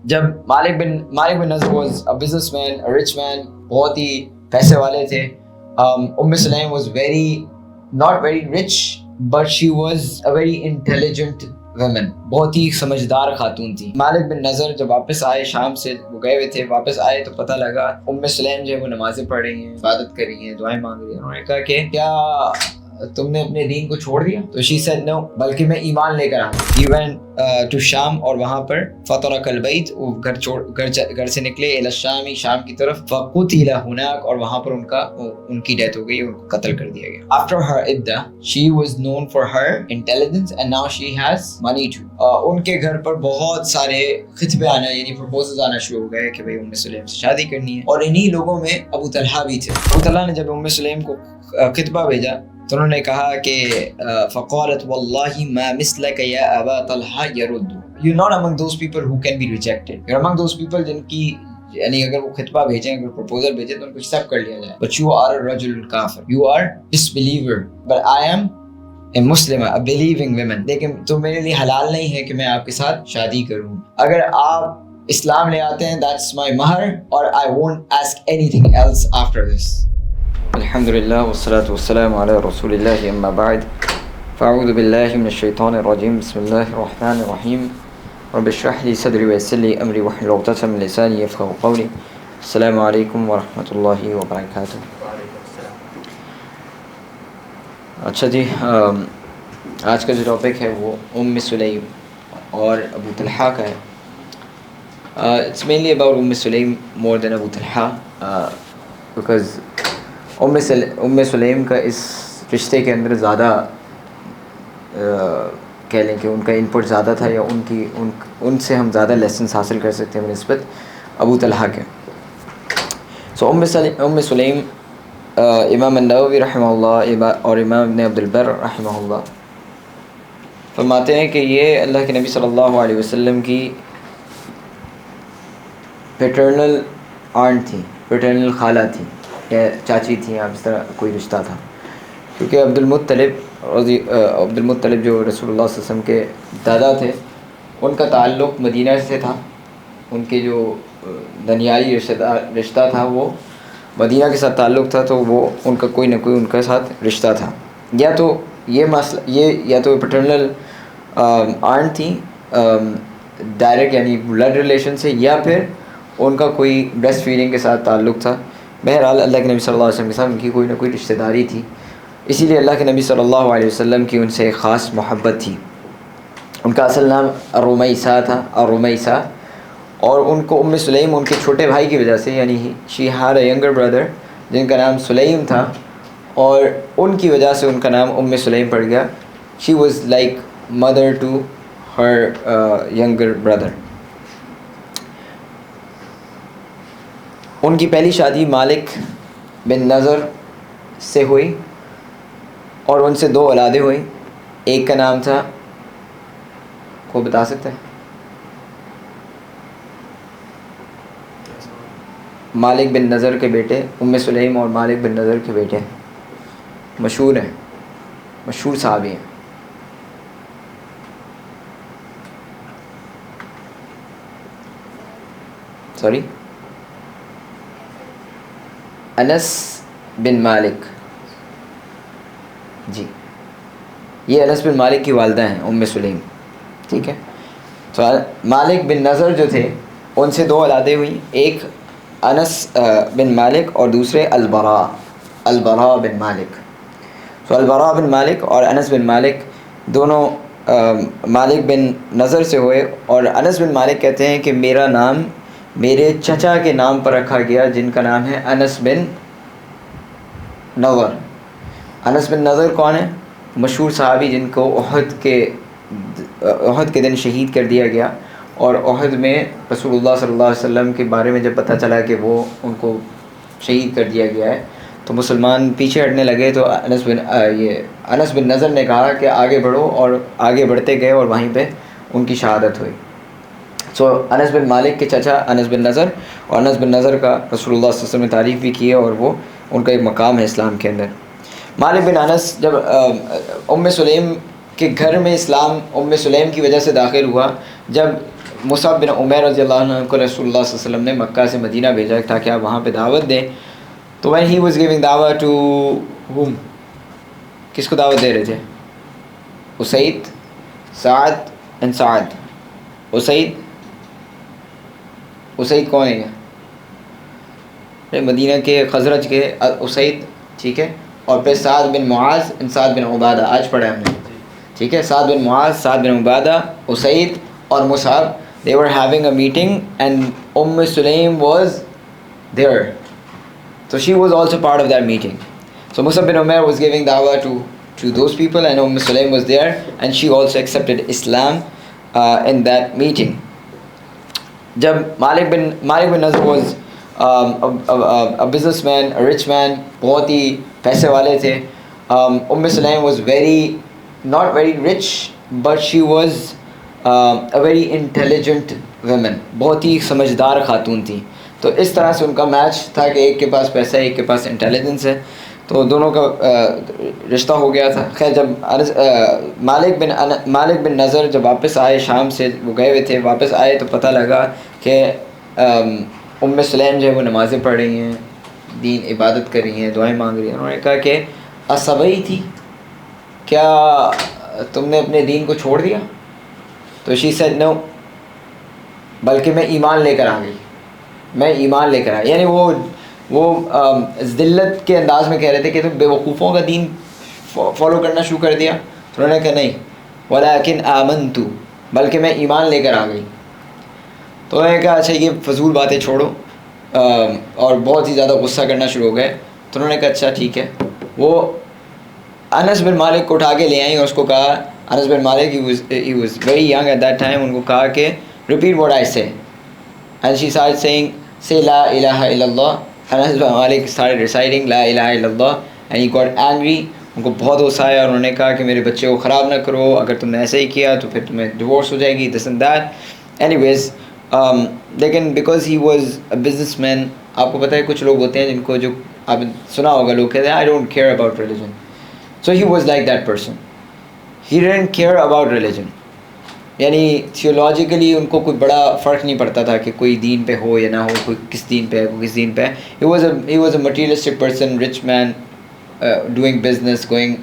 جب Malik bin Nadr was a businessman, a rich man, بہت ہی پیسے والے تھے. Sulaim was not very rich, but she was a very intelligent woman. بہت ہی سمجھدار خاتون تھی. مالک بن نضر جب واپس آئے شام سے، وہ گئے ہوئے تھے، واپس آئے تو پتہ لگا سلیم جو ہے وہ نمازیں پڑھ رہی ہیں، عبادت کر رہی ہیں، دعائیں مانگ رہی ہیں. انہوں نے کہا کہ کیا تم نے اپنے دین کو چھوڑ دیا؟ تو she said no، بلکہ میں ایمان لے کر آؤں. He went to شام، اور وہاں پر فَتَرَكَ الْبَيْتَ، وہ گھر سے نکلے إِلَى الشَّامِ، شام کی طرف. فَقُتِلَ هُنَاكَ، اور وہاں پر ان کی ڈیتھ ہو گئی، ان کو قتل کر دیا گیا. After her iddah she was known for her intelligence and now she has money too. ان کے گھر پر بہت سارے خطبے آنا، یعنی پروپوزلز آنا شروع ہو گئے کہ بھئی سلیم سے شادی کرنی ہے. اور انہی لوگوں میں ابو طلحہ بھی تھے. ابو طلحہ نے جب سلیم کو خطبہ بھیجا تو انہوں نے کہا کہ فقالت واللہ ما مثلک یا ابا Talha یرد. You're not among those people who can be rejected. You're among those people جن کی یعنی اگر وہ خطبہ بھیجیں، اگر پروپوزل بھیجیں تو ان کو ایکسیپٹ کر لیا جائے. But you are a رجل کافر. You are disbeliever. But I am a Muslim, a believing woman. لیکن تو میرے لیے حلال نہیں ہے کہ میں آپ کے ساتھ شادی کروں. اگر آپ اسلام لے آتے ہیں that's my مہر، اور I won't ask anything else after this. الحمدللہ والصلاة والسلام علی رسول اللہ، اما بعد فاعوذ باللہ من الشیطان الرجیم، بسم اللہ الرحمن الرحیم. رب اشرح لی صدری ویسر لی امری واحلل عقدۃ من لسانی یفقہوا قولی. السلام علیکم ورحمۃ اللہ وبرکاتہ. اچھا جی، آج کا جو ٹاپک ہے وہ سلیم اور ابو طلحہ کا ہے. It's mainly about Sulaim more than Abu Talha, because Sulaim کا اس رشتے کے اندر زیادہ کہہ لیں کہ ان کا انپٹ زیادہ تھا، یا ان سے ہم زیادہ لیسنس حاصل کر سکتے ہیں بنسبت ابو طلحہ کے. سو سلیم امام النووی رحمہ اللہ اور امام ابن عبد البر رحمہ اللہ فرماتے ہیں کہ یہ اللہ کے نبی صلی اللہ علیہ وسلم کی پیٹرنل آنٹ تھی، پیٹرنل خالہ تھی، یا چاچی تھی، آپ اس طرح کوئی رشتہ تھا. کیونکہ عبد المطلب جو رسول اللہ صلی اللہ علیہ وسلم کے دادا تھے، ان کا تعلق مدینہ سے تھا. ان کے جو دنیائی رشتہ تھا وہ مدینہ کے ساتھ تعلق تھا، تو وہ ان کا کوئی نہ کوئی ان کے ساتھ رشتہ تھا. یا تو یہ مسئلہ یا تو پیٹرنل آنٹ تھی ڈائریکٹ یعنی بلڈ ریلیشن سے، یا پھر ان کا کوئی بریسٹ فیڈنگ کے ساتھ تعلق تھا. بہرحال اللہ کے نبی صلی اللہ علیہ وسلم کے ساتھ ان کی کوئی نہ کوئی رشتہ داری تھی. اسی لیے اللہ کے نبی صلی اللہ علیہ وسلم کی ان سے ایک خاص محبت تھی. ان کا اصل نام الرمیسہ تھا، الرمیسہ، اور ان کو سلیم ان کے چھوٹے بھائی کی وجہ سے، یعنی she had a younger brother جن کا نام سلیم تھا، اور ان کی وجہ سے ان کا نام سلیم پڑ گیا. She was like mother to her younger brother. ان کی پہلی شادی مالک بن نضر سے ہوئی، اور ان سے 2 اولادیں ہوئیں. ایک کا نام تھا، کوئی بتا سکتا ہے؟ مالک بن نضر کے بیٹے، سلیم اور مالک بن نضر کے بیٹے مشہور ہیں، مشہور صحابی ہیں. سوری، انس بن مالک. جی، یہ انس بن مالک کی والدہ ہیں سلیم. ٹھیک ہے. تو مالک بن نضر جو تھے ان سے 2 اولادیں ہوئیں، ایک انس بن مالک اور دوسرے البراء بن مالک. تو البراء بن مالک اور انس بن مالک دونوں مالک بن نضر سے ہوئے. اور انس بن مالک کہتے ہیں کہ میرا نام میرے چچا کے نام پر رکھا گیا، جن کا نام ہے انس بن نضر. انس بن نضر کون ہے؟ مشہور صحابی جن کو احد کے دن شہید کر دیا گیا. اور احد میں رسول اللہ صلی اللہ علیہ وسلم کے بارے میں جب پتہ چلا کہ وہ ان کو شہید کر دیا گیا ہے تو مسلمان پیچھے ہٹنے لگے. تو انس بن نضر نے کہا کہ آگے بڑھو، اور آگے بڑھتے گئے اور وہیں پہ ان کی شہادت ہوئی. سو انس بن مالک کے چچا انس بن نضر، اور انس بن نضر کا رسول اللہ صلی اللہ علیہ وسلم نے تعریف بھی کی ہے، اور وہ ان کا ایک مقام ہے اسلام کے اندر. مالک بن انس جب سلیم کے گھر میں اسلام سلیم کی وجہ سے داخل ہوا، جب مصعب بن عمیر رضی اللہ عنہ کو رسول اللہ صلی اللہ علیہ وسلم نے مکہ سے مدینہ بھیجا تاکہ آپ وہاں پہ دعوت دیں. تو when he was giving دعوت to whom, کس کو دعوت دے رہے تھے؟ اسید، سعد اینڈ سعد. اسید کون ہے؟ مدینہ کے خزرج کے اسید، ٹھیک ہے. اور پھر سعد بن معاذ اینڈ سعد بن عبادہ، آج پڑھا ہم نے، ٹھیک ہے. سعد بن معاذ، سعد بن عبادہ، اسید اور Musab. They were having a meeting and Sulaim was there. So she was also part of that meeting. So Mus'ab bin Umair was giving da'wah to those people, and Sulaim was there, and she also accepted Islam in that meeting. Jab Malik bin Nazr was a businessman, a rich man, بہت ہی پیسے والے تھے. Sulaim was not very rich, but she was a very intelligent woman. بہت ہی سمجھدار خاتون تھی. تو اس طرح سے ان کا میچ تھا کہ ایک کے پاس پیسہ ہے، ایک کے پاس انٹیلیجنس ہے، تو دونوں کا رشتہ ہو گیا تھا. خیر جب مالک بن نظر جب واپس آئے، شام سے وہ گئے ہوئے تھے، واپس آئے تو پتہ لگا کہ سلیم جو ہے وہ نمازیں پڑھ رہی ہیں، دین عبادت کر رہی ہیں، دعائیں مانگ رہی ہیں. انہوں نے کہا کہ اصبئی تھی، کیا تم نے اپنے دین کو چھوڑ دیا؟ تو she said no، بلکہ میں ایمان لے کر آ گئی، میں ایمان لے کر آئی. یعنی وہ ذلت کے انداز میں کہہ رہے تھے کہ تم بے وقوفوں کا دین فالو کرنا شروع کر دیا. تو انہوں نے کہا نہیں، ولیکن آمنت، بلکہ میں ایمان لے کر آ گئی. تو انہوں نے کہا اچھا یہ فضول باتیں چھوڑو، اور بہت ہی زیادہ غصہ کرنا شروع ہو گئے. تو انہوں نے کہا اچھا ٹھیک ہے. وہ انس بن مالک کو اٹھا کے لے آئیں اور اس کو کہا، انس بن مالک he was very young at that time، ان کو کہا کہ repeat what I say. And she started saying, say la ilaha illallah. Anas bin Malik started reciting la ilaha illallah, and he got angry. ان کو بہت غصہ آیا اور انہوں نے کہا کہ میرے بچے کو خراب نہ کرو، اگر تم نے ایسے ہی کیا تو پھر تمہیں ڈیورس ہو جائے گی، this and that. Anyways لیکن because he was a business man, آپ کو پتہ ہے کچھ لوگ ہوتے ہیں جن کو، جو آپ سنا ہوگا، لوگ کہتے ہیں I don't care about religion. So he was like that person, he don't care about religion. یعنی تھیولوجیکلی ان کو کوئی بڑا فرق نہیں پڑتا تھا کہ کوئی دین پہ ہو یا نہ ہو، کوئی کس دین پہ ہے، کوئی کس دین پہ ہے. He was a materialistic person, rich man, doing business, going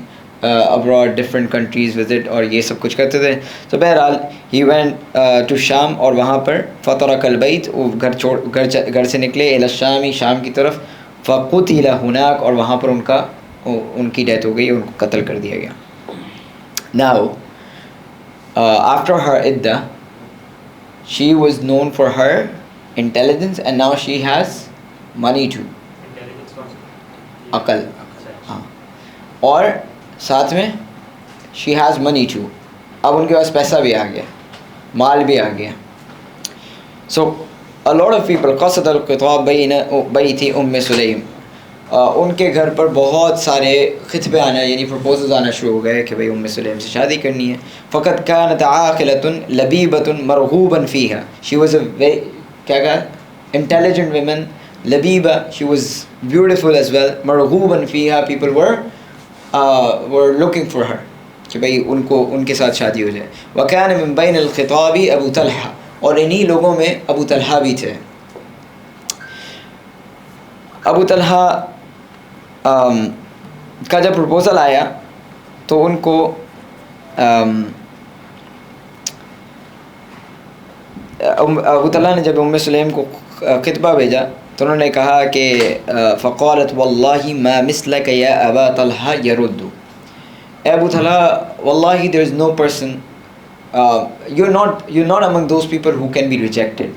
abroad, different countries visit, اور یہ سب کچھ کرتے تھے. تو بہرحال ہی وینٹ ٹو شام، اور وہاں پر فترک البیت، وہ گھر سے نکلے، الی الشام، شام کی طرف. فقتل ہناک، اور وہاں پر ان کی ڈیتھ ہو گئی، ان کو قتل کر دیا گیا. Now after her idda, she was known for her intelligence, and now she has money too. عقل، ہاں، اور ساتھ میں she has money too. اب ان کے پاس پیسہ بھی آ گیا، مال بھی آ گیا. So a lot of people قصد الخطاب بیت ام سلیم، ان کے گھر پر بہت سارے خطبے آنا، یعنی پروپوزلز آنا شروع ہو گئے کہ بھئی ام سلیم سے شادی کرنی ہے. فقط كانت عاقلة لبیبة مرغوبا فیہا، she was a very کیا کہا intelligent woman، لبیبہ، she was beautiful as well، مرغوبا فیہا، people were looking for her کہ بھئی ان کے ساتھ شادی ہو جائے. وكان من بین الخطاب ابو طلحہ، اور انہی لوگوں میں ابو طلحہ بھی تھے. ابو طلحہ کا جب پروپوزل آیا تو ان کو ابو طلحہ نے جب ام سلیم کو خطبہ بھیجا تو انہوں نے کہا کہ فقالت واللہ ما مثلک یا ابا طلحہ یرد. اے ابو طلحہ، واللہ there is no person, you're not among those people who can be rejected.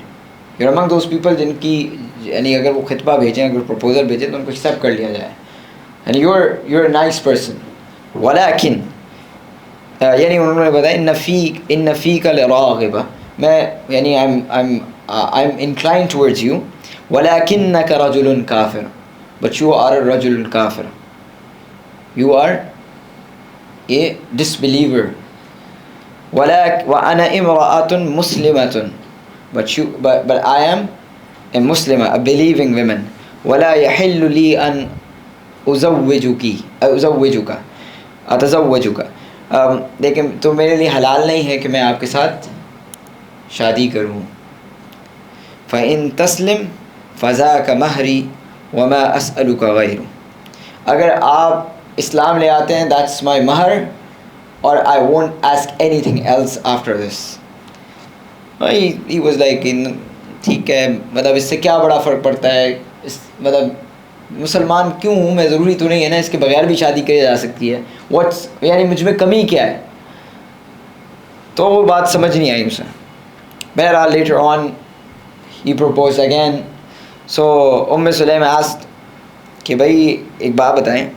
You're among those people جن کی، یعنی اگر وہ خطبہ بھیجیں، اگر پروپوزل بھیجیں تو ان کو ایکسیپٹ کر لیا جائے. And you're a nice person. ولیکن یعنی انہوں نے بتایا ان فیک لراغبہ، میں یعنی I'm inclined towards you، ولیکنک رجل کافر، but you are a رجل کافر، you are a disbeliever. وأنا امرأة مسلمة، but I am a Muslimah, a believing woman. ولا يحل لي أن أتزوجك، لیکن تو میرے لیے حلال نہیں ہے کہ میں آپ کے ساتھ شادی کروں. فَإِن تَسْلِمْ فَذَاكَ مَهْرِي وَمَا أَسْأَلُكَ غَيْرُ. اگر آپ اسلام لے آتے ہیں دیٹس مائی مہر اور I won't ask anything else after this. He was like ٹھیک ہے, مطلب اس سے کیا بڑا فرق پڑتا ہے, مطلب مسلمان کیوں ہوں میں, ضروری تو نہیں ہے نا, اس کے بغیر بھی شادی کی جا سکتی ہے, واٹس یعنی مجھ میں کمی کیا ہے. تو وہ بات سمجھ نہیں آئی اسے. بہرحال later on he propose again. So Umm Sulaim asked کہ بھائی ایک بات بتائیں,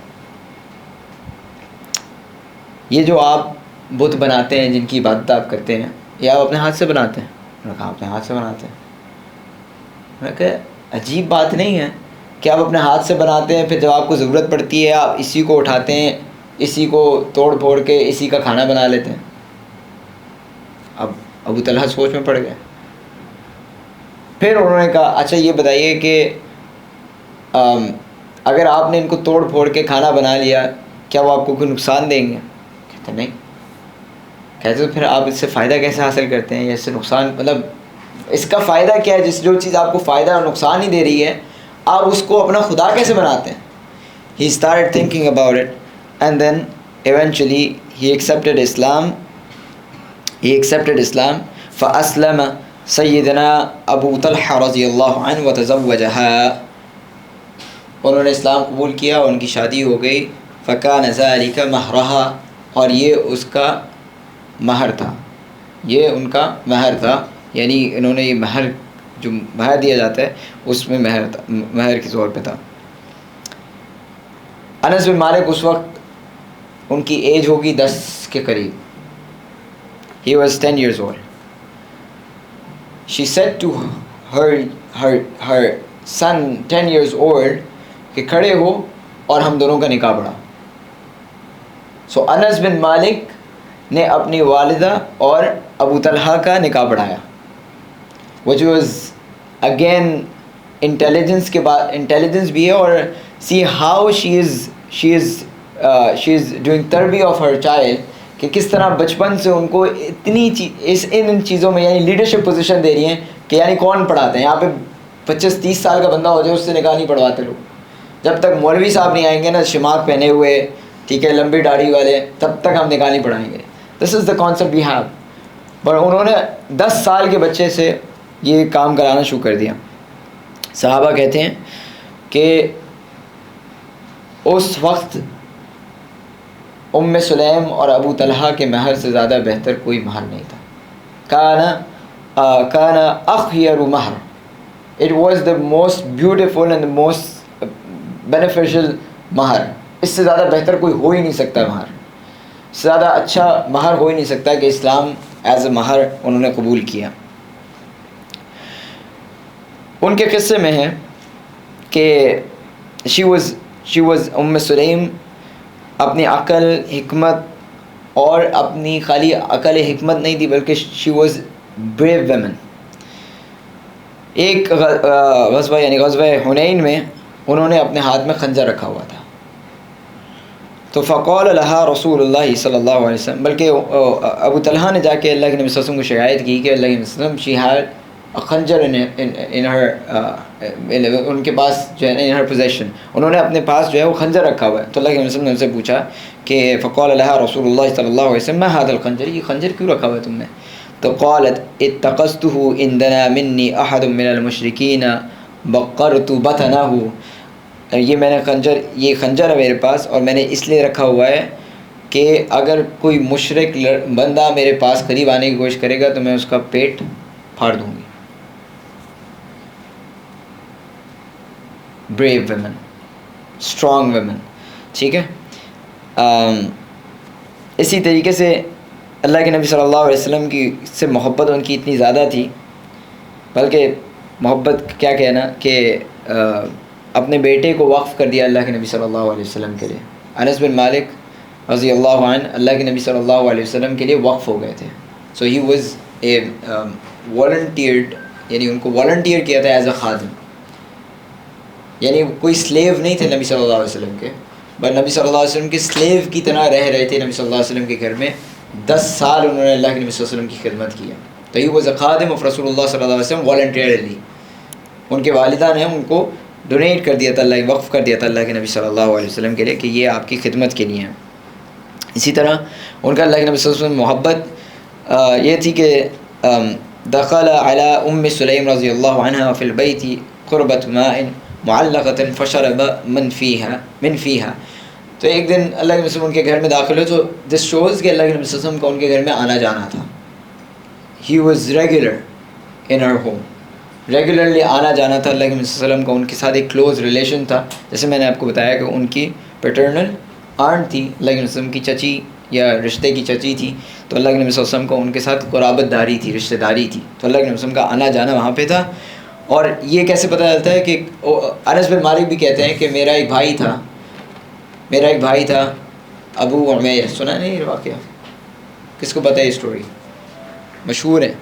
یہ جو آپ بت بناتے ہیں جن کی عبادت آپ کرتے ہیں, یہ آپ اپنے ہاتھ سے بناتے ہیں؟ انہوں نے کہا اپنے ہاتھ سے بناتے ہیں. میں نے کہا عجیب بات نہیں ہے کہ آپ اپنے ہاتھ سے بناتے ہیں, پھر جب آپ کو ضرورت پڑتی ہے آپ اسی کو اٹھاتے ہیں, اسی کو توڑ پھوڑ کے اسی کا کھانا بنا لیتے ہیں. اب ابو طلحہ سوچ میں پڑ گئے. پھر انہوں نے کہا اچھا یہ بتائیے کہ اگر آپ نے ان کو توڑ پھوڑ کے کھانا بنا لیا کیا وہ آپ کو کوئی نقصان دیں گے؟ کہتے نہیں. کہتے تو پھر آپ اس سے فائدہ کیسے حاصل کرتے ہیں, یا اس سے نقصان, مطلب اس کا فائدہ کیا ہے؟ جو چیز آپ کو فائدہ اور نقصان ہی دے رہی ہے آپ اس کو اپنا خدا کیسے بناتے ہیں؟ He started thinking about it and then eventually he accepted Islam. فأسلم سیدنا ابو طلحہ رضی اللہ عنہ وتزوجها. انہوں نے اسلام قبول کیا اور ان کی شادی ہو گئی. فکان ذلک مہرہا, اور یہ اس کا مہر تھا, یہ ان کا مہر تھا. یعنی انہوں نے یہ مہر, جو مہر دیا جاتا ہے اس میں مہر تھا, مہر کے طور پہ تھا. انس بن مالک اس وقت ان کی ایج ہوگی 10 کے قریب. He was 10 years old. She said to her son 10 years old کہ کھڑے ہو اور ہم دونوں کا نکاح پڑھا. سو انس بن مالک نے اپنی والدہ اور ابو طلحہ کا نکاح پڑھایا, which was again انٹیلیجنس کے بعد انٹیلیجنس بھی ہے. اور see how she is doing تربیہ of her child, کہ کس طرح بچپن سے ان کو اتنی ان چیزوں میں یعنی لیڈرشپ پوزیشن دے رہی ہیں کہ یعنی کون پڑھاتے ہیں یہاں پہ 25-30 سال کا بندہ ہو جائے اس سے نکاح نہیں پڑھواتے لوگ. جب تک مولوی صاحب نہیں آئیں گے نا شماغ پہنے ہوئے, ٹھیک ہے, لمبی داڑھی والے, تب تک ہم نکاح نہیں پڑھائیں گے. دس از دا کانسیپٹ وی ہیو. پر انہوں نے 10 سال کے بچے سے یہ کام کرانا شروع کر دیا. صحابہ کہتے ہیں کہ اس وقت ام سلیم اور ابو طلحہ کے مہر سے زیادہ بہتر کوئی مہر نہیں تھا. کان اخیر مہر, it was the most beautiful and the most beneficial مہر. اس سے زیادہ بہتر کوئی ہو ہی نہیں سکتا مہر, اس سے زیادہ اچھا مہر ہو ہی نہیں سکتا کہ اسلام ایز اے مہر انہوں نے قبول کیا. ان کے قصے میں ہے کہ شی واز ام سلیم اپنی عقل حکمت, اور اپنی خالی عقل حکمت نہیں تھی بلکہ شی واز بریو ویمن. ایک غزوہ یعنی غزوہ حنین میں انہوں نے اپنے ہاتھ میں خنجر رکھا ہوا تھا. تو فقال لها رسول اللہ صلی اللہ علیہ وسلم, بلکہ ابو طلحہ نے جا کے اللہ کے نبی صلی اللہ علیہ وسلم کو شکایت کی کہ اللہ کے نبی صلی اللہ علیہ وسلم she had a خنجر in her ان کے پاس جو ہے in her possession, انہوں نے اپنے پاس جو ہے وہ خنجر رکھا ہوا ہے. تو اللہ کے نبی صلی اللہ علیہ وسلم نے ان سے پوچھا کہ فقال لها رسول اللہ صلی اللہ علیہ وسلم ما هذا الخنجر, یہ خنجر کیوں رکھا ہوا ہے تم نے؟ تو قالت اتخذته ان دنا مني احد من المشركين بقرت بطنه, یہ میں نے یہ خنجر ہے میرے پاس اور میں نے اس لیے رکھا ہوا ہے کہ اگر کوئی مشرک بندہ میرے پاس قریب آنے کی کوشش کرے گا تو میں اس کا پیٹ پھاڑ دوں گی. بریو ویمن, اسٹرانگ ویمن, ٹھیک ہے. اسی طریقے سے اللہ کے نبی صلی اللہ علیہ وسلم کی سے محبت ان کی اتنی زیادہ تھی, بلکہ محبت کیا کہنا کہ اپنے بیٹے کو وقف کر دیا اللہ کے نبی صلی اللہ علیہ وسلم کے لیے. انس بن مالک رضی اللہ عنہ اللہ کے نبی صلی اللہ علیہ وسلم کے لیے وقف ہو گئے تھے. سو ہی واز اے والنٹیئرڈ, یعنی ان کو والنٹیئر کیا تھا ایز اے خادم, یعنی کوئی سلیو نہیں تھے نبی صلی اللہ علیہ وسلم کے, بٹ نبی صلی اللہ علیہ وسلم کے سلیو کی طرح رہ رہے تھے نبی صلی اللہ علیہ وسلم کے گھر میں. 10 سال انہوں نے اللہ کے نبی صلی اللہ علیہ وسلم کی خدمت کی ہے. تو ہی واز اے خادم آف رسول اللہ صلی اللہ علیہ وسلم والنٹیرلی. ان کے والدہ نے ان کو ڈونیٹ کر دیا تھا اللہ، وقف کر دیا تھا اللہ کے نبی صلی اللہ علیہ وسلم کے لیے کہ یہ آپ کی خدمت کے لیے ہیں. اسی طرح ان کا اللہ کے نبی صلی اللہ علیہ وسلم محبت یہ تھی کہ دخل علی ام سلیم رضی اللہ عنہ فی البیت قربۃ ماء معلقۃ فشرب من فیہا. تو ایک دن اللہ کے نبی ان کے گھر میں داخل ہوئے. تو دس شوز کہ اللہ کے نبی صلی اللہ علیہ وسلم کا ان کے گھر میں آنا جانا تھا. He was regular in her home, regularly آنا جانا تھا اللہ کے نبی صلی اللہ علیہ وسلم کا. ان کے ساتھ ایک کلوز ریلیشن تھا. جیسے میں نے آپ کو بتایا کہ ان کی پیٹرنل آنٹ تھی، اللہ کے نبی صلی اللہ علیہ وسلم کی چچی یا رشتے کی چچی تھی. تو اللہ کے نبی صلی اللہ علیہ وسلم کو ان کے ساتھ قرابت داری تھی، رشتہ داری تھی. تو اللہ کے نبی صلی اللہ علیہ وسلم کا آنا جانا وہاں پہ تھا. اور یہ کیسے پتہ چلتا ہے کہ انس بن مالک بھی کہتے ہیں کہ میرا ایک بھائی تھا ابو عمیر. سنا نہیں یہ واقعہ؟ کس کو پتہ ہے یہ اسٹوری؟ مشہور ہے،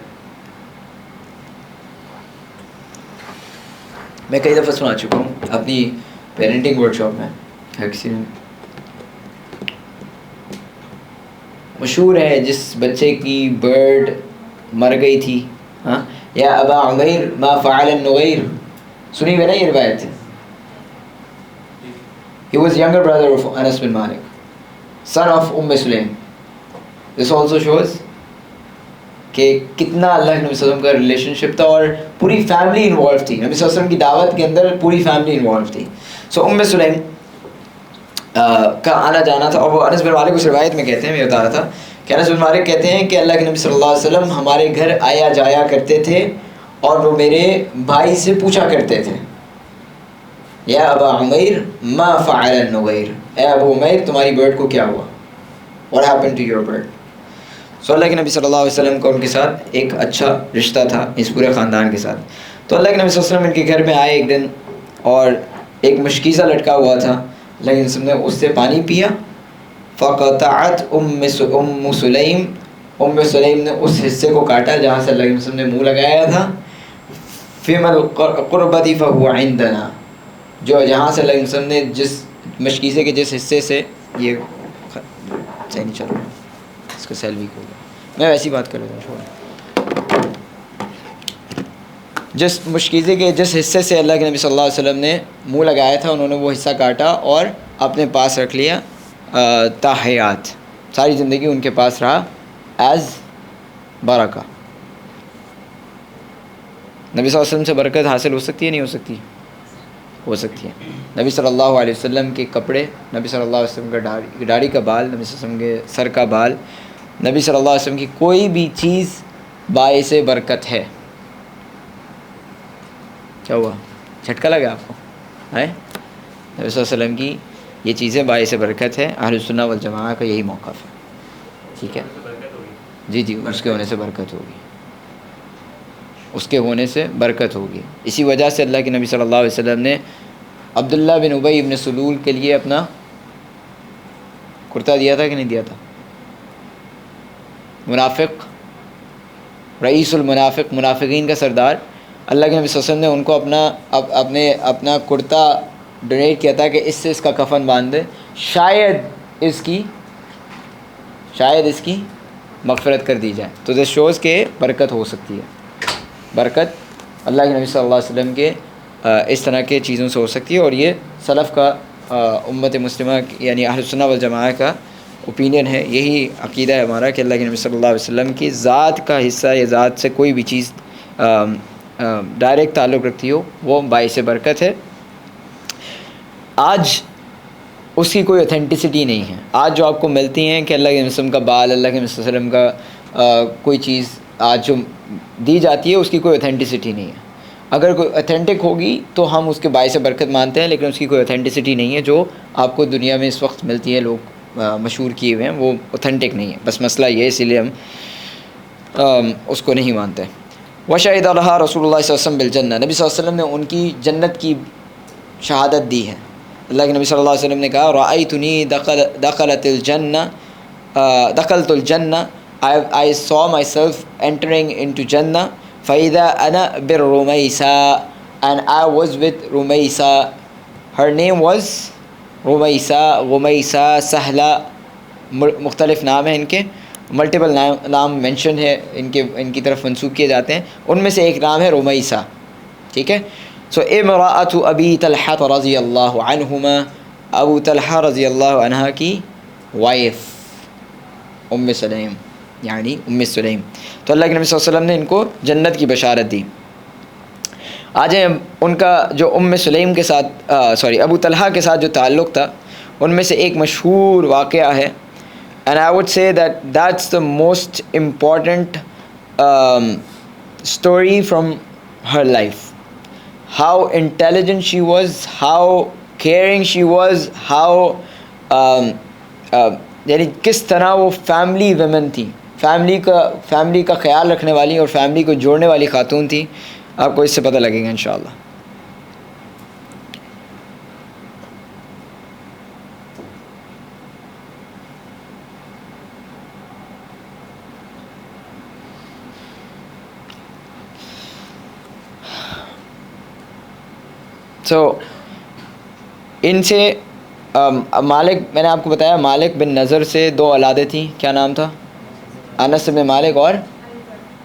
میں کئی دفعہ سنا چکا ہوں اپنی پیرنٹنگ ورک شاپ میں. ہر کسی نے مشہور ہے جس بچے کی برڈ مر گئی تھی. ہاں، یا ابا عمیر ما فعل النغیر، سنی ہوئی نا یہ روایت ہے. He was younger brother of Anas bin Malik, son of Sulaim. This also shows کہ کتنا اللہ کے نبی صلی اللہ علیہ وسلم کا ریلیشن شپ تھا اور پوری فیملی انوالو تھی. نبی صلی اللہ علیہ وسلم کی دعوت کے اندر پوری فیملی انوالو تھی. سو سلیم کا آنا جانا تھا. اور وہ انس بن مالک اس روایت میں کہتے ہیں، میں بتا رہا تھا کہ انس بن مالک کہتے ہیں کہ اللہ کے نبی صلی اللہ علیہ وسلم ہمارے گھر آیا جایا کرتے تھے اور وہ میرے بھائی سے پوچھا کرتے تھے، یا ابا عمیر ما فعل النغیر، اے ابو عمیر تمہاری برڈ کو کیا ہوا، what happened to your bird. سو اللہ کے نبی صلی اللہ علیہ وسلم کا ان کے ساتھ ایک اچھا رشتہ تھا اس پورے خاندان کے ساتھ. تو اللہ کے نبی صلی اللہ علیہ وسلم ان کے گھر میں آئے ایک دن اور ایک مشکیزہ لٹکا ہوا تھا. اللہ کے نبی نے اس سے پانی پیا. فقطعت ام سلیم نے اس حصے کو کاٹا جہاں سے اللہ کے نبی نے منہ لگایا تھا. فیما القربۃ فهو عندنا، جو جہاں سے اللہ کے نبی نے جس مشکیزے کے جس حصے سے یہ صحیح نہیں چل رہا اس کا سیل ویک ہو گیا، میں ویسی بات کر رہا ہوں. جس مشکیزے کے جس حصے سے اللہ کے نبی صلی اللہ علیہ وسلم نے منہ لگایا تھا انہوں نے وہ حصہ کاٹا اور اپنے پاس رکھ لیا تاحیات. ساری زندگی ان کے پاس رہا ایز برکہ. نبی صلی اللہ علیہ وسلم سے برکت حاصل ہو سکتی ہے نہیں ہو سکتی؟ ہو سکتی ہے. نبی صلی اللہ علیہ وسلم کے کپڑے، نبی صلی اللہ علیہ وسلم کا داڑھی کا بال، نبی صلی اللہ علیہ وسلم کے سر کا بال، نبی صلی اللہ علیہ وسلم کی کوئی بھی چیز باعث برکت ہے. کیا ہوا؟ جھٹکا لگا آپ کو؟ ہے نبی صلی اللہ علیہ وسلم کی یہ چیزیں باعث برکت ہے. اہل السنہ والجماعہ کا یہی موقف ہے. ٹھیک ہے جی جی، اس کے ہونے سے برکت ہوگی، اس کے ہونے سے برکت ہوگی. اسی وجہ سے اللہ کے نبی صلی اللہ علیہ وسلم نے عبداللہ بن ابی بن سلول کے لیے اپنا کرتا دیا تھا کہ نہیں دیا تھا؟ منافق، رئیس المنافق، منافقین کا سردار. اللہ کے نبی صلی اللہ علیہ وسلم نے ان کو اپنا کرتا ڈونیٹ کیا تھا کہ اس سے اس کا کفن باندھ دے، شاید اس کی مغفرت کر دی جائے. تو دس شوز کہ برکت ہو سکتی ہے. برکت اللہ کے نبی صلی اللہ علیہ وسلم کے اس طرح کے چیزوں سے ہو سکتی ہے. اور یہ سلف کا امت مسلمہ یعنی اہل السنہ والجماعہ کا اوپینین ہے. یہی عقیدہ ہے ہمارا کہ اللہ کے نبی صلی اللہ علیہ وسلم کی ذات کا حصہ یا ذات سے کوئی بھی چیز ڈائریکٹ تعلق رکھتی ہو وہ باعث برکت ہے. آج اس کی کوئی اوتھینٹسٹی نہیں ہے. آج جو آپ کو ملتی ہیں کہ اللہ کے نبی صلی اللہ علیہ وسلم کا بال، اللہ کے نبی صلی اللہ علیہ وسلم کا کوئی چیز آج جو دی جاتی ہے اس کی کوئی اوتھینٹسٹی نہیں ہے. اگر کوئی اوتھینٹک ہوگی تو ہم اس کے باعث برکت مانتے ہیں، لیکن اس کی کوئی اوتھینٹسٹی نہیں ہے. جو آپ کو دنیا میں اس وقت ملتی ہے لوگ مشہور کیے ہوئے ہیں وہ اوتھینٹک نہیں ہے. بس مسئلہ یہ ہے، اسی لیے ہم اس کو نہیں مانتے. وشہد لہا رسول اللہ صلی اللہ علیہ وسلم بالجنہ، نبی صلی اللہ علیہ وسلم نے ان کی جنت کی شہادت دی ہے. اللہ کے نبی صلی اللہ علیہ وسلم نے کہا رأیتنی دخلت الجنہ، I saw myself entering into Jannah فَإِذَا أَنَا بِالرُّمَيْسَى and I was with Rumaysa. Her name was Rumaysa، غمیسہ، سہلہ، مختلف نام ہیں ان کے. ملٹیپل نام مینشن ہے ان کی طرف منسوب کیے جاتے ہیں. ان میں سے ایک نام ہے رمیسہ. ٹھیک ہے. سو امرأۃ ابی طلحہ رضی اللہ عنہما, ابو طلحہ رضی اللہ عنہ کی وائف ام سلیم, یعنی ام سلیم. تو اللہ کے نبی صلی اللہ علیہ وسلم نے ان کو جنت کی بشارت دی. آ جائیں ان کا جو ام سلیم کے ساتھ ابو طلحہ کے ساتھ جو تعلق تھا, ان میں سے ایک مشہور واقعہ ہے. And I would say that's the most important story from her life. How intelligent she was, how caring she was, how یعنی کس طرح وہ فیملی ویمن تھی, فیملی کا خیال رکھنے والی اور فیملی کو جوڑنے والی خاتون تھی. آپ کو اس سے پتہ لگے گا انشاءاللہ. ان سے مالک, میں نے آپ کو بتایا مالک بن نضر سے 2 اولادیں تھیں. کیا نام تھا؟ انس بن مالک اور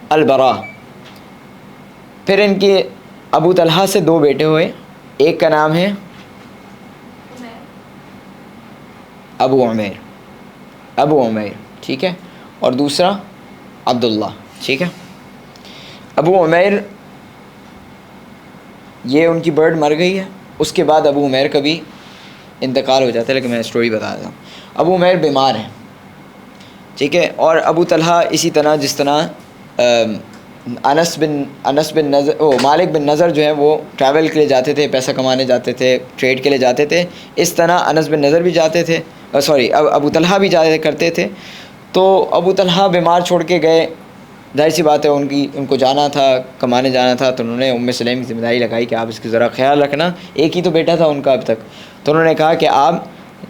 البراء. پھر ان کے ابو طلحہ سے 2 بیٹے ہوئے. ایک کا نام ہے ابو عمیر, ٹھیک ہے, اور دوسرا عبداللہ. ٹھیک ہے. ابو عمیر, یہ ان کی برڈ مر گئی ہے, اس کے بعد ابو عمیر کا بھی انتقال ہو جاتا ہے, لیکن میں اسٹوری بتا رہا ہوں. ابو عمیر بیمار ہیں. ٹھیک ہے. اور ابو طلحہ اسی طرح جس طرح مالک بن نضر جو ہے وہ ٹریول کے لیے جاتے تھے, پیسہ کمانے جاتے تھے, ٹریڈ کے لیے جاتے تھے, اس طرح انس بن نضر بھی جاتے تھے, ابو طلحہ بھی جاتے کرتے تھے. تو ابو طلحہ بیمار چھوڑ کے گئے, ظاہر سی بات ہے ان کو جانا تھا, کمانے جانا تھا. تو انہوں نے ام سلیم کی ذمہ داری لگائی کہ آپ اس کی ذرا خیال رکھنا. ایک ہی تو بیٹا تھا ان کا اب تک. تو انہوں نے کہا کہ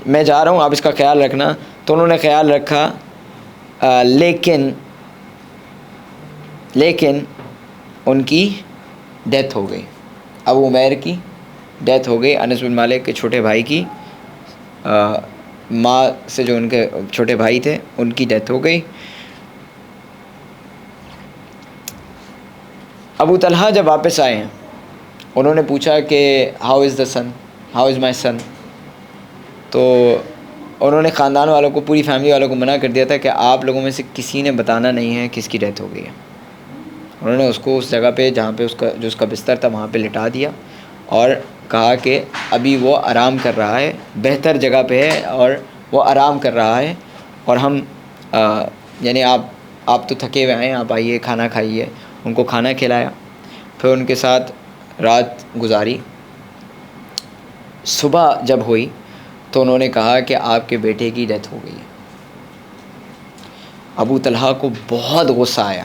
میں جا رہا ہوں, آپ اس کا خیال رکھنا. تو انہوں نے خیال رکھا, لیکن ان کی ڈیتھ ہو گئی. ابو عمیر کی ڈیتھ ہو گئی. انس بن مالک کے چھوٹے بھائی کی ماں سے, جو ان کے چھوٹے بھائی تھے, ان کی ڈیتھ ہو گئی. ابو طلحہ جب واپس آئے ہیں, انہوں نے پوچھا کہ ہاؤ از مائی سن. تو انہوں نے خاندان والوں کو, پوری فیملی والوں کو منع کر دیا تھا کہ آپ لوگوں میں سے کسی نے بتانا نہیں ہے کس کی ڈیتھ ہو گئی ہے. انہوں نے اس کو اس جگہ پہ جہاں پہ اس کا بستر تھا وہاں پہ لٹا دیا, اور کہا کہ ابھی وہ آرام کر رہا ہے, بہتر جگہ پہ ہے اور وہ آرام کر رہا ہے, اور ہم یعنی آپ تو تھکے ہوئے ہیں, آپ آئیے کھانا کھائیے. ان کو کھانا کھلایا, پھر ان کے ساتھ رات گزاری. صبح جب ہوئی تو انہوں نے کہا کہ آپ کے بیٹے کی ڈیتھ ہو گئی ہے. ابو طلحہ کو بہت غصہ آیا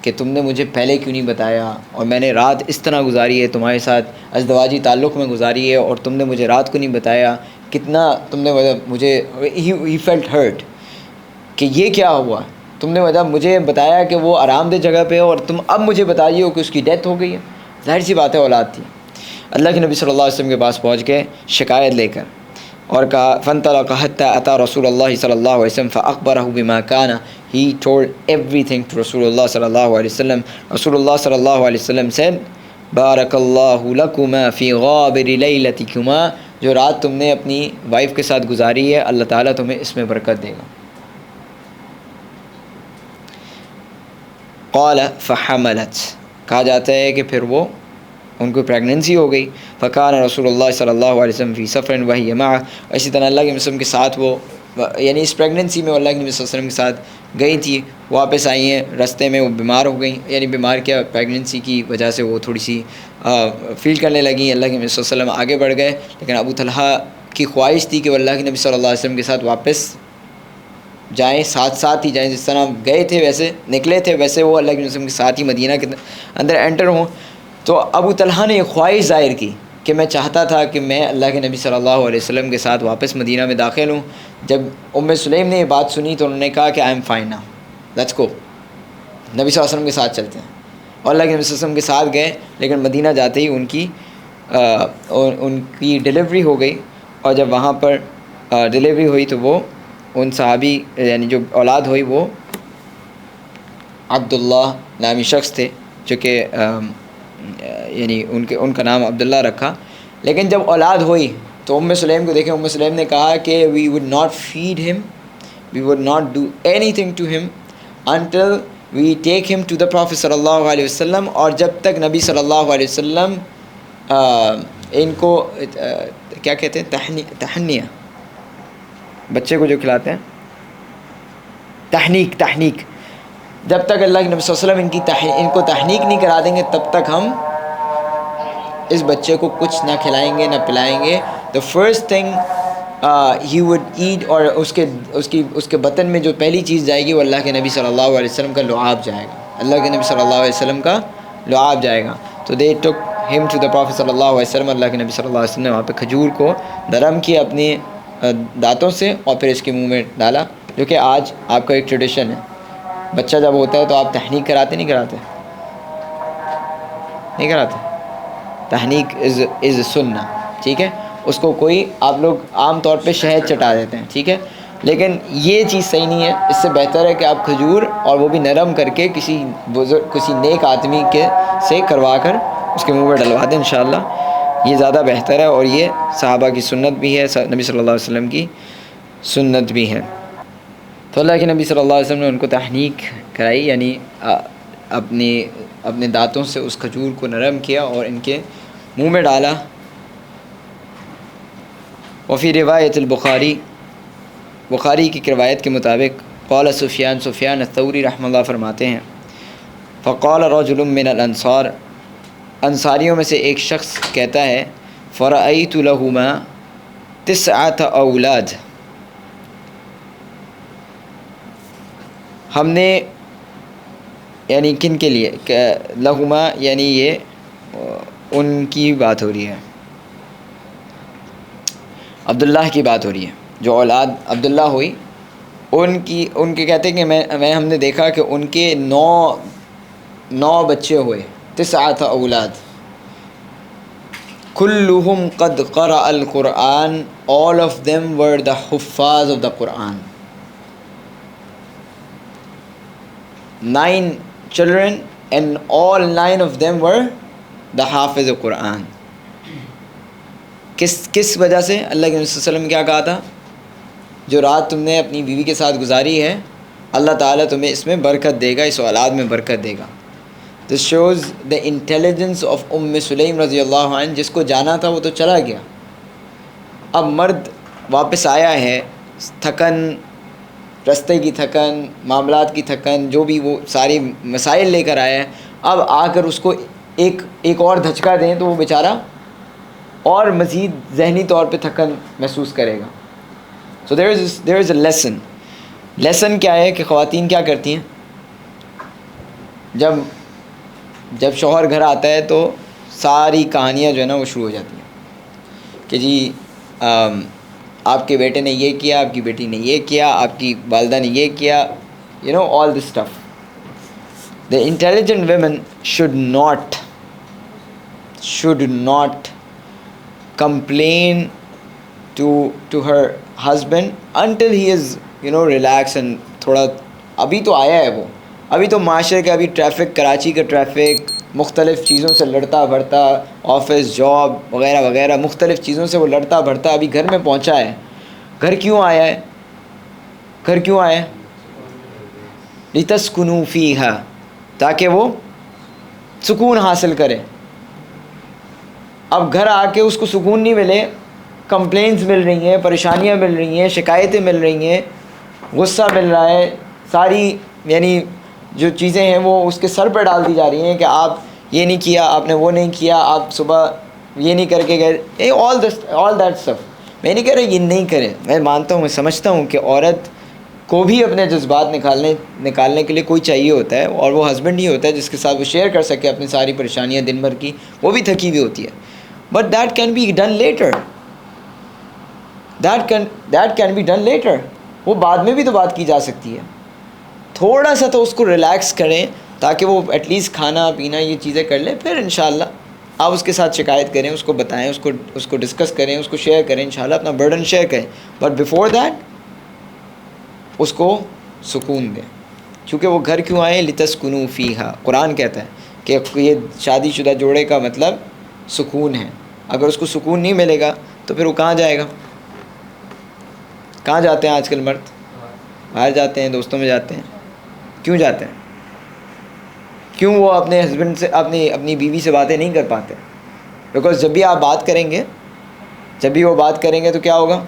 کہ تم نے مجھے پہلے کیوں نہیں بتایا, اور میں نے رات اس طرح گزاری ہے, تمہارے ساتھ ازدواجی تعلق میں گزاری ہے, اور تم نے مجھے رات کو نہیں بتایا. کتنا تم نے مجھے ہی فیلٹ ہرٹ کہ یہ کیا ہوا, تم نے مجھے بتایا کہ وہ آرام دہ جگہ پہ ہے, اور تم اب مجھے بتائیے ہو کہ اس کی ڈیتھ ہو گئی ہے. ظاہر سی بات ہے اولاد تھی. اللہ کے نبی صلی اللہ علیہ وسلم کے پاس پہنچ گئے شکایت لے کر, اور کہا فانطلق حتى اتى رسول اللہ صلی اللہ علیہ وسلم فاخبره بما كان. He told everything to رسول اللہ صلی اللہ علیہ وسلم. رسول اللہ صلی اللہ علیہ وسلم said بارک اللہ لکما فی غابر لیلتکما, جو رات تم نے اپنی وائف کے ساتھ گزاری ہے اللہ تعالیٰ تمہیں اس میں برکت دے گا. قال فحملت, کہا جاتا ہے کہ پھر وہ ان کو پریگننسی ہو گئی. فکان رسول اللہ صلی اللہ علیہ وسلم فی سفر وہی معه, اسی طرح اللہ کے وسلم کے ساتھ وہ, یعنی اس پریگننسی میں اللہ کے نبی صلی اللہ علیہ وسلم کے ساتھ گئی تھی, واپس آئی ہیں, رستے میں وہ بیمار ہو گئیں, یعنی بیمار کیا, پریگننسی کی وجہ سے وہ تھوڑی سی فیل کرنے لگیں. اللہ کے نبی صلی اللہ علیہ وسلم آگے بڑھ گئے, لیکن ابو طلحہ کی خواہش تھی کہ وہ اللہ کے نبی صلی اللہ علیہ وسلم کے ساتھ واپس جائیں, ساتھ ہی جائیں, جس طرح گئے تھے ویسے نکلے تھے, ویسے وہ اللہ کے نبی صلی اللہ علیہ وسلم کے ساتھ ہی مدینہ کے اندر انٹر ہوں. تو ابو طلحہ نے ایک خواہش ظاہر کی کہ میں چاہتا تھا کہ میں اللہ کے نبی صلی اللہ علیہ وسلم کے ساتھ واپس مدینہ میں داخل ہوں. جب ام سلیم نے یہ بات سنی تو انہوں نے کہا کہ I am fine now, let's go, نبی صلی اللہ علیہ وسلم کے ساتھ چلتے ہیں. اور اللہ کے نبی صلی اللہ علیہ وسلم کے ساتھ گئے, لیکن مدینہ جاتے ہی ان کی ڈیلیوری ہو گئی. اور جب وہاں پر ڈیلیوری ہوئی تو وہ ان صحابی یعنی جو اولاد ہوئی وہ عبداللہ نامی شخص تھے جو کہ یعنی ان کا نام عبداللہ رکھا. لیکن جب اولاد ہوئی تو سلیم کو دیکھیں, سلیم نے کہا کہ وی would not feed him, we would not do anything to him until we take him to the prophet صلی اللہ علیہ وسلم. اور جب تک نبی صلی اللہ علیہ وسلم ان کو کیا کہتے ہیں, تہنیہ, بچے کو جو کھلاتے ہیں, تحنیک, جب تک اللہ کے نبی صلی اللہ علیہ وسلم ان کو تحنیک نہیں کرا دیں گے تب تک ہم اس بچے کو کچھ نہ کھلائیں گے نہ پلائیں گے. The first thing he would eat, اور اس کے بطن میں جو پہلی چیز جائے گی وہ اللہ کے نبی صلی اللہ علیہ وسلم کا لعاب جائے گا, اللہ کے نبی صلی اللہ علیہ وسلم کا لعاب جائے گا. تو دے ٹک ہم ٹو دا پروفیٹ صلی اللہ علیہ وسلم. اللہ کے نبی صلی اللہ علیہ وسلم نے وہاں پہ کھجور کو نرم کیا اپنے دانتوں سے اور پھر اس کے منہ میں ڈالا, جو کہ آج آپ کا ایک ٹریڈیشن ہے. بچہ جب ہوتا ہے تو آپ تحنیک کراتے نہیں کراتے؟ تحنیک از سنہ, ٹھیک ہے. اس کو کوئی آپ لوگ عام طور پہ شہد چٹا دیتے ہیں, ٹھیک ہے, لیکن یہ چیز صحیح نہیں ہے. اس سے بہتر ہے کہ آپ کھجور اور وہ بھی نرم کر کے کسی بزرگ, کسی نیک آدمی سے کروا کر اس کے منہ میں ڈلوا دیں. انشاءاللہ یہ زیادہ بہتر ہے, اور یہ صحابہ کی سنت بھی ہے, نبی صلی اللہ علیہ وسلم کی سنت بھی ہے. تو اللہ کے نبی صلی اللہ علیہ وسلم نے ان کو تحنیک کرائی, یعنی اپنے دانتوں سے اس کھجور کو نرم کیا اور ان کے منہ میں ڈالا. وفی روایت البخاری, بخاری کی روایت کے مطابق قال سفیان الثوری رحمہ اللہ فرماتے ہیں, فقال رجل من الانصار, انصاریوں میں سے ایک شخص کہتا ہے, فرأیت لہما 9 اولاد, ہم نے, یعنی کن کے لیے, لہما یعنی یہ ان کی بات ہو رہی ہے, عبداللہ کی بات ہو رہی ہے, جو اولاد عبداللہ ہوئی ان کے کہتے ہیں کہ ہم نے دیکھا کہ ان کے 9 بچے ہوئے, 9 اولاد, کلہم قد قرأ القرآن, all of them were the Hafiz of the Quran. 9 children and all 9 of them were the حافظ of Quran. کس وجہ سے؟ اللہ کے نبی صلی اللہ علیہ وسلم نے کیا کہا تھا, جو رات تم نے اپنی بیوی کے ساتھ گزاری ہے اللہ تعالیٰ تمہیں اس میں برکت دے گا, اس اولاد میں برکت دے گا. This shows the intelligence of Sulaim رضی اللہ عنہ. جس کو جانا تھا وہ تو چلا گیا, اب مرد واپس آیا ہے, تھکن, رستے کی تھکن, معاملات کی تھکن, جو بھی وہ ساری مسائل لے کر آیا ہے, اب آ کر اس کو ایک اور دھچکا دیں تو وہ بیچارہ اور مزید ذہنی طور پہ تھکن محسوس کرے گا. سو دیر از اے لیسن کیا ہے کہ خواتین کیا کرتی ہیں, جب شوہر گھر آتا ہے تو ساری کہانیاں جو ہے نا وہ شروع ہو جاتی ہیں کہ جی آپ کے بیٹے نے یہ کیا, آپ کی بیٹی نے یہ کیا, آپ کی والدہ نے یہ کیا, all this stuff. The intelligent women should not complain to her husband until he is relaxed and تھوڑا, ابھی تو آیا ہے وہ, ابھی تو معاشرے کا, ابھی ٹریفک, کراچی کا ٹریفک, مختلف چیزوں سے لڑتا بھرتا, آفس, جاب وغیرہ وغیرہ مختلف چیزوں سے وہ لڑتا بھرتا ابھی گھر میں پہنچا ہے. گھر کیوں آیا ہے؟ لِتَسْكُنُوا فِيهَا, تاکہ وہ سکون حاصل کرے. اب گھر آ کے اس کو سکون نہیں ملے, کمپلینٹس مل رہی ہیں, پریشانیاں مل رہی ہیں, شکایتیں مل رہی ہیں, غصہ مل رہا ہے, ساری یعنی جو چیزیں ہیں وہ اس کے سر پہ ڈال دی جا رہی ہیں کہ آپ یہ نہیں کیا, آپ نے وہ نہیں کیا, آپ صبح یہ نہیں کر کے گئے, آل دیٹ اسٹف. میں نہیں کہہ رہا یہ نہیں کریں, میں مانتا ہوں, میں سمجھتا ہوں کہ عورت کو بھی اپنے جذبات نکالنے کے لیے کوئی چاہیے ہوتا ہے, اور وہ ہسبینڈ ہی ہوتا ہے جس کے ساتھ وہ شیئر کر سکے اپنی ساری پریشانیاں دن بھر کی, وہ بھی تھکی ہوئی ہوتی ہے. But that can be done later, وہ بعد میں بھی تو بات کی جا سکتی ہے. تھوڑا سا تو اس کو ریلیکس کریں تاکہ وہ ایٹ لیسٹ کھانا پینا یہ چیزیں کر لیں, پھر انشاءاللہ آپ اس کے ساتھ شکایت کریں, اس کو بتائیں, اس کو ڈسکس کریں, اس کو شیئر کریں, انشاءاللہ اپنا برڈن شیئر کریں, بٹ بیفور دیٹ اس کو سکون دیں. چونکہ وہ گھر کیوں آئے؟ لتسکنوا فیہا. قرآن کہتا ہے کہ یہ شادی شدہ جوڑے کا مطلب سکون ہے. اگر اس کو سکون نہیں ملے گا تو پھر وہ کہاں جائے گا؟ کہاں جاتے ہیں آج کل مرد؟ باہر جاتے ہیں، دوستوں میں جاتے ہیں. کیوں جاتے ہیں؟ کیوں وہ اپنے ہسبینڈ سے اپنی بیوی سے باتیں نہیں کر پاتے؟ بیکاز جب بھی آپ بات کریں گے، جب بھی وہ بات کریں گے تو کیا ہوگا؟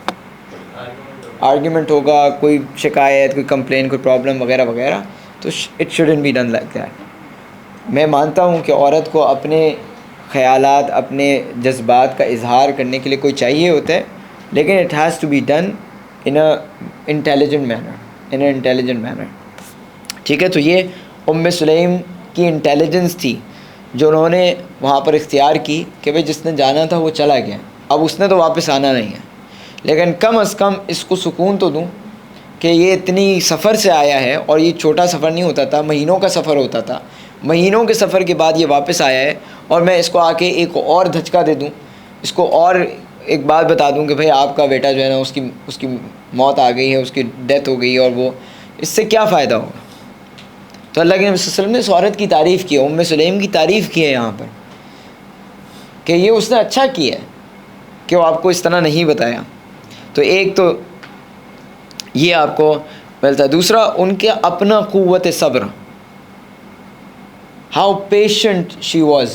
آرگیومنٹ ہوگا، کوئی شکایت، کوئی کمپلین، کوئی پرابلم وغیرہ وغیرہ. تو it shouldn't be done like that. میں مانتا ہوں کہ عورت کو اپنے خیالات، اپنے جذبات کا اظہار کرنے کے لیے کوئی چاہیے ہوتا ہے، لیکن it has to be done in a intelligent manner. ٹھیک ہے. تو یہ سلیم کی انٹیلیجنس تھی جو انہوں نے وہاں پر اختیار کی کہ بھئی جس نے جانا تھا وہ چلا گیا، اب اس نے تو واپس آنا نہیں ہے، لیکن کم از کم اس کو سکون تو دوں کہ یہ اتنی سفر سے آیا ہے، اور یہ چھوٹا سفر نہیں ہوتا تھا، مہینوں کا سفر ہوتا تھا. مہینوں کے سفر کے بعد یہ واپس آیا ہے، اور میں اس کو آ کے ایک اور دھچکا دے دوں، اس کو اور ایک بات بتا دوں کہ بھئی آپ کا بیٹا جو ہے نا اس کی موت آ گئی ہے، اس کی ڈیتھ ہو گئی ہے، اور وہ اس سے کیا فائدہ ہوگا؟ تو اللہ کے نبی صلی اللہ علیہ وسلم نے اس عورت کی تعریف کی ہے، سلیم کی تعریف کی ہے یہاں پر، کہ یہ اس نے اچھا کیا ہے کہ وہ آپ کو اس طرح نہیں بتایا. تو ایک تو یہ آپ کو ملتا ہے. دوسرا ان کے اپنا قوت صبر، ہاؤ پیشنٹ شی واز،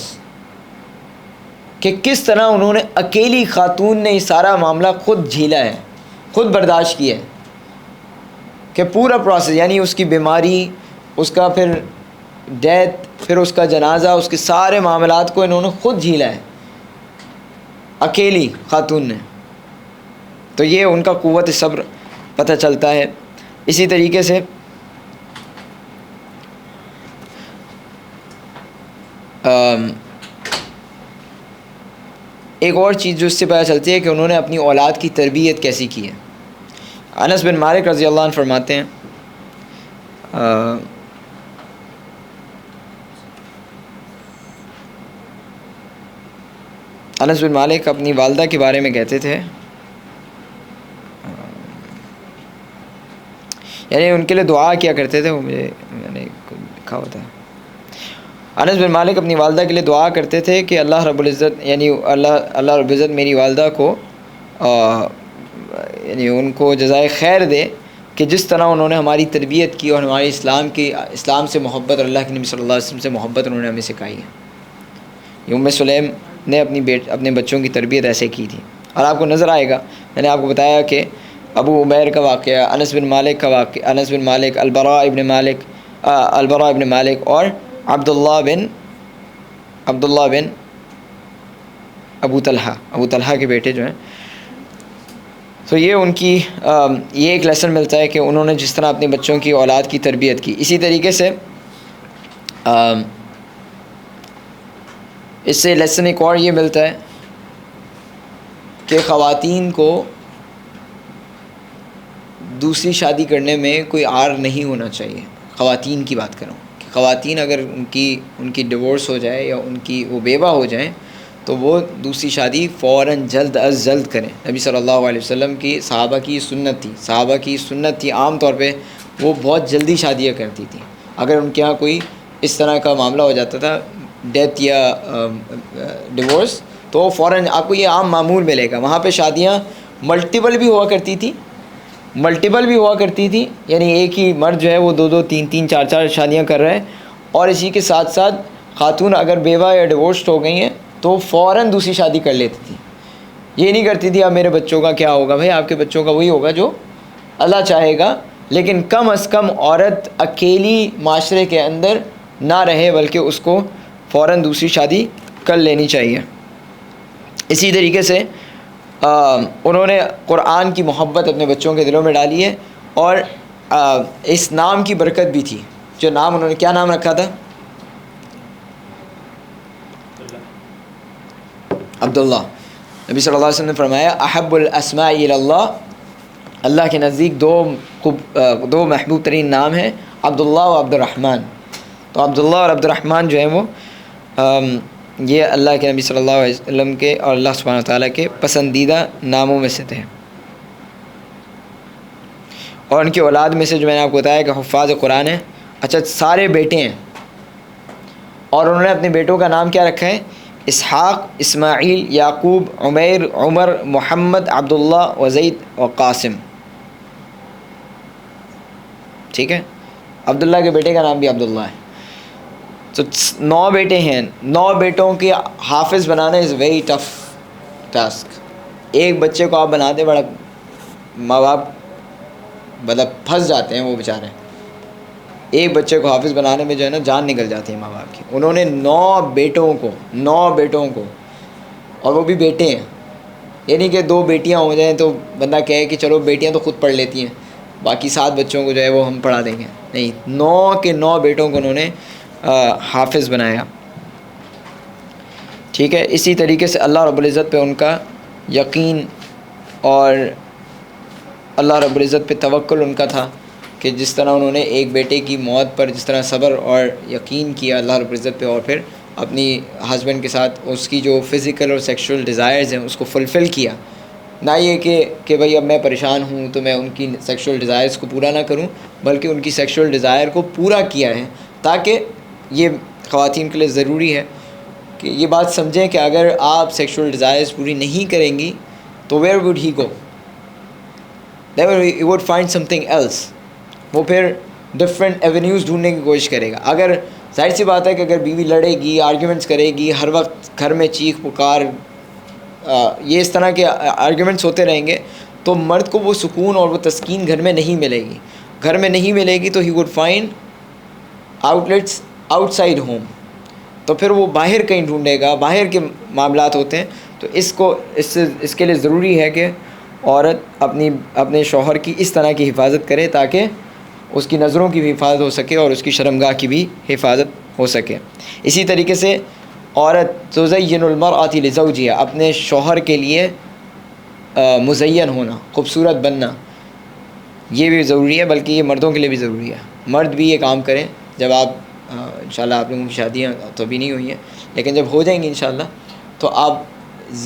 کہ کس طرح انہوں نے اکیلی خاتون نے یہ سارا معاملہ خود جھیلا ہے، خود برداشت کیا ہے، کہ پورا پروسیس، یعنی اس کی بیماری، اس کا پھر ڈیتھ، پھر اس کا جنازہ، اس کے سارے معاملات کو انہوں نے خود جھیلا ہے اکیلی خاتون نے. تو یہ ان کا قوت صبر پتہ چلتا ہے. اسی طریقے سے ایک اور چیز جو اس سے پتہ چلتی ہے کہ انہوں نے اپنی اولاد کی تربیت کیسی کی ہے. انس بن مالک رضی اللہ عنہ فرماتے ہیں، انس بن مالک اپنی والدہ کے بارے میں کہتے تھے، یعنی ان کے لیے دعا کیا کرتے تھے. وہ مجھے میں نے لکھا ہوتا ہے، انس بن مالک اپنی والدہ کے لیے دعا کرتے تھے کہ اللہ رب العزت، یعنی اللہ رب العزت میری والدہ کو یعنی ان کو جزائے خیر دے کہ جس طرح انہوں نے ہماری تربیت کی اور ہماری اسلام سے محبت اور اللہ کے نبی صلی اللہ علیہ وسلم سے محبت انہوں نے ہمیں سکھائی ہے. یہ سلیم نے اپنے بچوں کی تربیت ایسے کی تھی. اور آپ کو نظر آئے گا، میں نے آپ کو بتایا کہ ابو عمیر کا واقعہ، انس بن مالک کا واقعہ، انس بن مالک، البراء ابن مالک اور عبداللہ بن ابو طلحہ کے بیٹے جو ہیں. تو یہ ان کی یہ ایک لیسن ملتا ہے کہ انہوں نے جس طرح اپنے بچوں کی اولاد کی تربیت کی. اسی طریقے سے اس سے لیسن ایک اور یہ ملتا ہے کہ خواتین کو دوسری شادی کرنے میں کوئی عار نہیں ہونا چاہیے. خواتین کی بات کروں کہ خواتین اگر ان کی ڈیورس ہو جائے یا وہ بیوہ ہو جائیں تو وہ دوسری شادی فوراً جلد از جلد کریں. نبی صلی اللہ علیہ وسلم کی صحابہ کی سنت تھی عام طور پہ وہ بہت جلدی شادیاں کرتی تھیں. اگر ان کے ہاں کوئی اس طرح کا معاملہ ہو جاتا تھا، ڈیتھ یا ڈیورس، تو فوراً آپ کو یہ عام معمول ملے گا. وہاں پہ شادیاں ملٹیپل بھی ہوا کرتی تھی، یعنی ایک ہی مرد جو ہے وہ 2 3 4 شادیاں کر رہے ہیں، اور اسی کے ساتھ ساتھ خاتون اگر بیوہ یا ڈیورسڈ ہو گئی ہیں تو فوراً دوسری شادی کر لیتی تھی. یہ نہیں کرتی تھی اب میرے بچوں کا کیا ہوگا. بھائی آپ کے بچوں کا وہی ہوگا جو اللہ چاہے گا، لیکن کم از کم عورت اکیلی معاشرے کے اندر نہ رہے، بلکہ اس کو فوراً دوسری شادی کر لینی چاہیے. اسی طریقے سے انہوں نے قرآن کی محبت اپنے بچوں کے دلوں میں ڈالی ہے، اور اس نام کی برکت بھی تھی. جو نام انہوں نے کیا نام رکھا تھا؟ عبداللہ. نبی صلی اللہ علیہ وسلم نے فرمایا احب الاسماء الی اللہ، اللہ کے نزدیک دو محبوب ترین نام ہیں، عبداللہ و عبد الرحمن. تو عبداللہ اور عبد الرحمن جو ہیں وہ یہ اللہ کے نبی صلی اللہ علیہ وسلم کے اور اللہ سبحانہ وتعالیٰ کے پسندیدہ ناموں میں سے تھے. اور ان کی اولاد میں سے جو میں نے آپ کو بتایا کہ حفاظ قرآن ہیں، اچھا سارے بیٹے ہیں اور انہوں نے اپنے بیٹوں کا نام کیا رکھا ہے؟ اسحاق، اسماعیل، یعقوب، عمیر، عمر، محمد، عبداللہ و زید و قاسم. ٹھیک ہے، عبداللہ کے بیٹے کا نام بھی عبداللہ ہے. تو 9 بیٹے ہیں، 9 بیٹوں کے حافظ بنانا از ویری ٹف ٹاسک. ایک بچے کو آپ بناتے بڑا ماں باپ مطلب پھنس جاتے ہیں وہ بیچارے. ایک بچے کو حافظ بنانے میں جو ہے نا جان نکل جاتی ہے ماں باپ کی. انہوں نے 9 بیٹوں کو اور وہ بھی بیٹے ہیں، یعنی کہ 2 بیٹیاں ہو جائیں تو بندہ کہے کہ چلو بیٹیاں تو خود پڑھ لیتی ہیں، باقی 7 بچوں کو جو ہے وہ ہم پڑھا دیں گے. نہیں، 9 کے 9 بیٹوں کو انہوں نے حافظ بنایا. ٹھیک ہے، اسی طریقے سے اللہ رب العزت پہ ان کا یقین اور اللہ رب العزت پہ توکل ان کا تھا کہ جس طرح انہوں نے ایک بیٹے کی موت پر جس طرح صبر اور یقین کیا اللہ رب العزت پہ، اور پھر اپنی ہسبینڈ کے ساتھ اس کی جو فزیکل اور سیکشول ڈیزائرز ہیں اس کو فلفل کیا. نہ یہ کہ بھئی اب میں پریشان ہوں تو میں ان کی سیکشول ڈیزائرز کو پورا نہ کروں، بلکہ ان کی سیکشول ڈیزائر کو پورا کیا ہے. تاکہ یہ خواتین کے لیے ضروری ہے کہ یہ بات سمجھیں کہ اگر آپ سیکشول ڈیزائرز پوری نہیں کریں گی تو where would he go? He would find something else. وہ پھر ڈفرینٹ ایونیوز ڈھونڈنے کی کوشش کرے گا. اگر ظاہر سی بات ہے کہ اگر بیوی لڑے گی، آرگیومنٹس کرے گی، ہر وقت گھر میں چیخ پکار، یہ اس طرح کے آرگیومنٹس ہوتے رہیں گے تو مرد کو وہ سکون اور وہ تسکین گھر میں نہیں ملے گی. گھر میں نہیں ملے گی تو ہی would find out let's out side home. تو پھر وہ باہر کہیں ڈھونڈے گا، باہر کے معاملات ہوتے ہیں. تو اس کے لیے ضروری ہے کہ عورت اپنے شوہر کی اس طرح کی حفاظت کرے تاکہ اس کی نظروں کی بھی حفاظت ہو سکے اور اس کی شرمگاہ کی بھی حفاظت ہو سکے. اسی طریقے سے عورت تزین المرأۃ لزوجہا، اپنے شوہر کے لیے مزین ہونا، خوبصورت بننا، یہ بھی ضروری ہے، بلکہ یہ مردوں کے لیے بھی ضروری ہے. مرد بھی یہ کام کریں. جب آپ انشاءاللہ آپ لوگوں کی شادیاں تو ابھی نہیں ہوئی ہیں، لیکن جب ہو جائیں گی انشاءاللہ تو آپ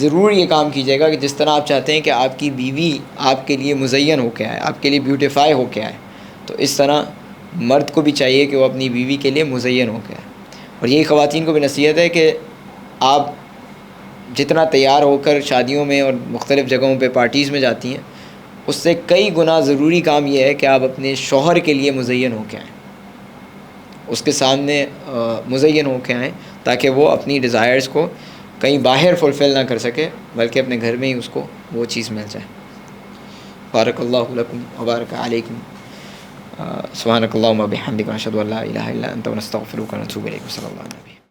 ضرور یہ کام کیجیے گا کہ جس طرح آپ چاہتے ہیں کہ آپ کی بیوی آپ کے لیے مزین ہو کے آئے، آپ کے لیے بیوٹیفائی ہو کے آئے، تو اس طرح مرد کو بھی چاہیے کہ وہ اپنی بیوی کے لیے مزین ہو کے آئے. اور یہی خواتین کو بھی نصیحت ہے کہ آپ جتنا تیار ہو کر شادیوں میں اور مختلف جگہوں پہ پارٹیز میں جاتی ہیں، اس سے کئی گنا ضروری کام یہ ہے کہ آپ اپنے شوہر کے لیے مزین ہو کے آئیں، اس کے سامنے مزین ہو کے آئیں، تاکہ وہ اپنی ڈیزائرز کو کہیں باہر فلفل نہ کر سکے بلکہ اپنے گھر میں ہی اس کو وہ چیز مل جائے. بارک اللہ لکم وبارک علیکم. سبحانک اللہم وبحمدک، نشہد ان لا الہ الا انت، نستغفرک ونتوب الیک. صلی اللہ علیہ وسلم.